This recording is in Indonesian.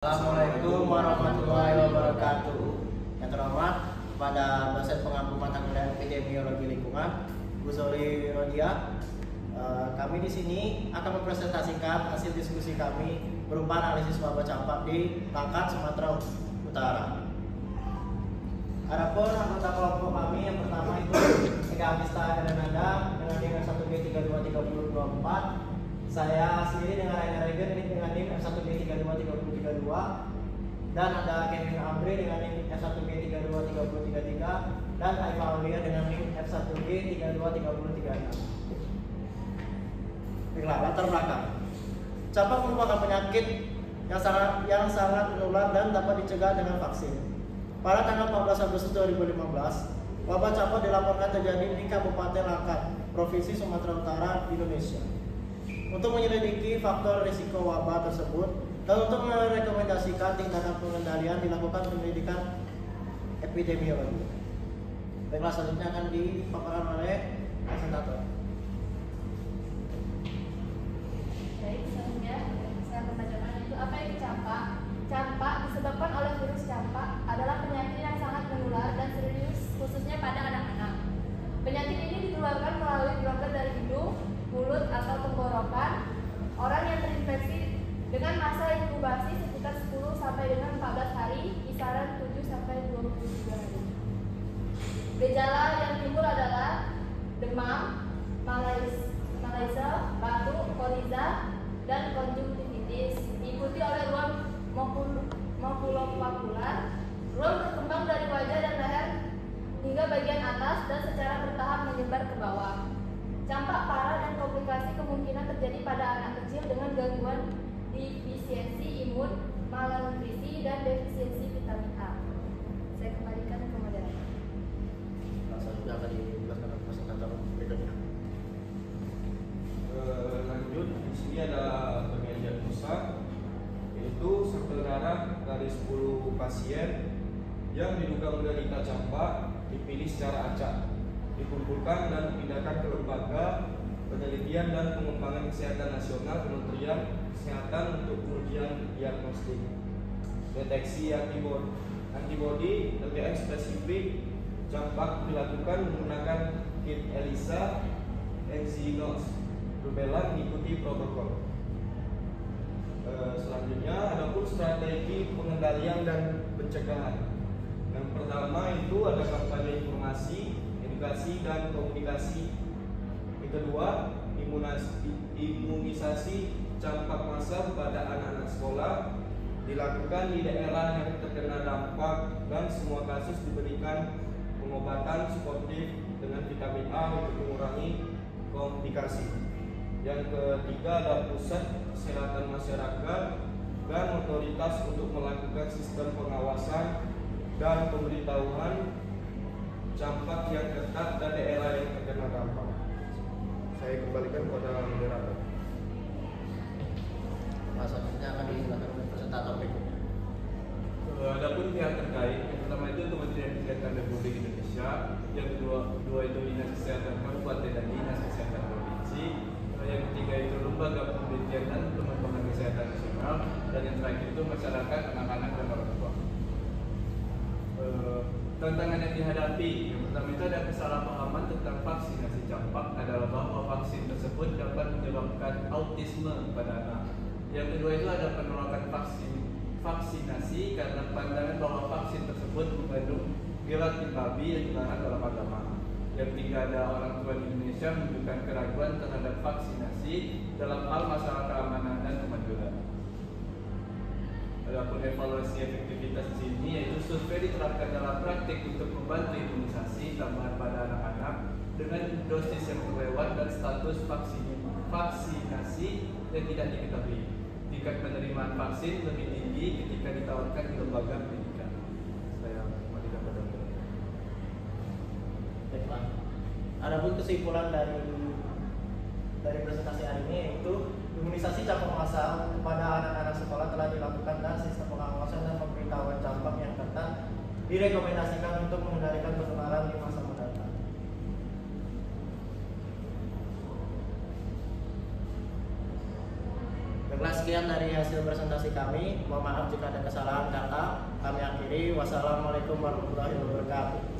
Assalamualaikum warahmatullahi wabarakatuh. Yang terhormat kepada dosen pengampu mata kuliah epidemiologi lingkungan, Bu Zoli Rodia. Kami di sini akan mempresentasikan hasil diskusi kami berupa analisis wabah campak di Langkat, Sumatera Utara. Adapun anggota kelompok kami yang pertama itu Ega Agista Elenanda dengan NIM F1G323024. Saya sendiri dengan Rainer Regen dengan NIM F1G323032, dan ada Kevin Amri dengan NIM F1G323033, dan Aifa Aulia dengan NIM F1G323036. Baiklah, latar belakang. Campak merupakan penyakit yang sangat menular dan dapat dicegah dengan vaksin. Pada tanggal 14 Agustus 2015, wabah campak dilaporkan terjadi di Kabupaten Langkat, Provinsi Sumatera Utara, Indonesia. Untuk menyelidiki faktor risiko wabah tersebut dan untuk merekomendasikan tindakan pengendalian, dilakukan penyelidikan epidemiologi. Baiklah, selanjutnya akan dipaparkan oleh presentator. Baik, selanjutnya saya membacakan itu apa itu campak. Campak disebabkan oleh virus campak adalah penyakit yang sangat menular dan serius, khususnya pada anak-anak. Penyakit ini ditularkan melalui droplet dari hidung, mulut, atau tenggorokan orang yang terinfeksi dengan masa inkubasi sekitar 10 sampai dengan 14 hari, kisaran 7 sampai 23 hari. Gejala yang timbul adalah demam, malaise, batuk, koliza, dan konjungtivitis, diikuti oleh ruam makulopapular. Ruam berkembang dari wajah dan leher hingga bagian atas dan secara bertahap menyebar ke bawah. Campak parah dan komplikasi kemungkinan terjadi pada anak kecil dengan gangguan defisiensi imun, malnutrisi, dan defisiensi vitamin A. Saya kembalikan ke moderator. Selanjutnya akan dijelaskan oleh presentator berikutnya. Lanjut, di sini ada bagian diagnosa, yaitu sampel darah dari 10 pasien yang diduga menderita campak dipilih secara acak, dikumpulkan dan dipindahkan ke lembaga penelitian dan pengembangan kesehatan nasional Kementerian Kesehatan untuk pengujian diagnostik. Deteksi antibodi LGM spesifik campak dilakukan menggunakan kit ELISA Exynos rubella mengikuti protokol. Selanjutnya adapun strategi pengendalian dan pencegahan. Yang pertama itu ada kampanye informasi, edukasi, dan komunikasi. Yang kedua, imunisasi campak massal pada anak-anak sekolah dilakukan di daerah yang terkena dampak dan semua kasus diberikan pengobatan suportif dengan vitamin A untuk mengurangi komplikasi. Yang ketiga ada pusat kesehatan masyarakat dan otoritas untuk melakukan sistem pengawasan dan pemberitahuan campak yang ketat dan daerah yang terkena dampak. Saya kembalikan kepada moderator. Selanjutnya akan dijelaskan oleh presentator berikutnya. Adapun pihak terkait, yang pertama itu Kementerian Kesehatan Republik Indonesia, yang kedua itu Dinas Kesehatan Kabupaten dan Dinas Kesehatan Provinsi, yang ketiga itu Lembaga Penelitian dan Pengembangan Kesehatan Nasional, dan yang terakhir itu masyarakat, anak-anak, dan orang tua. Tantangan yang dihadapi, yang pertama itu ada kesalahpahaman tentang vaksinasi campak adalah bahwa vaksin tersebut dapat menyebabkan autisme pada anak. Yang kedua itu ada penolakan vaksinasi karena pandangan bahwa vaksin tersebut mengandung gelatin babi yang dilarang dalam agama. Yang ketiga ada orang tua di Indonesia menunjukkan keraguan terhadap vaksinasi dalam hal masalah keamanan dan kemajuan. Adapun evaluasi efektivitas di sini yaitu survei diterapkan dalam praktik untuk membantu imunisasi tambahan pada anak-anak dengan dosis yang terlewat dan status vaksinasi yang tidak diketahui. Tingkat penerimaan vaksin lebih tinggi ketika ditawarkan di lembaga pendidikan. Saya kembalikan pada moderator. Baiklah. Adapun kesimpulan dari presentasi hari ini yaitu imunisasi campak massal kepada anak-anak sekolah telah dilakukan dan sistem pengawasan dan pemberitahuan campak yang ketat direkomendasikan untuk mengendalikan penularan di masa mendatang. Baiklah, sekian dari hasil presentasi kami. Mohon maaf jika ada kesalahan kata. Kami akhiri. Wassalamualaikum warahmatullahi wabarakatuh.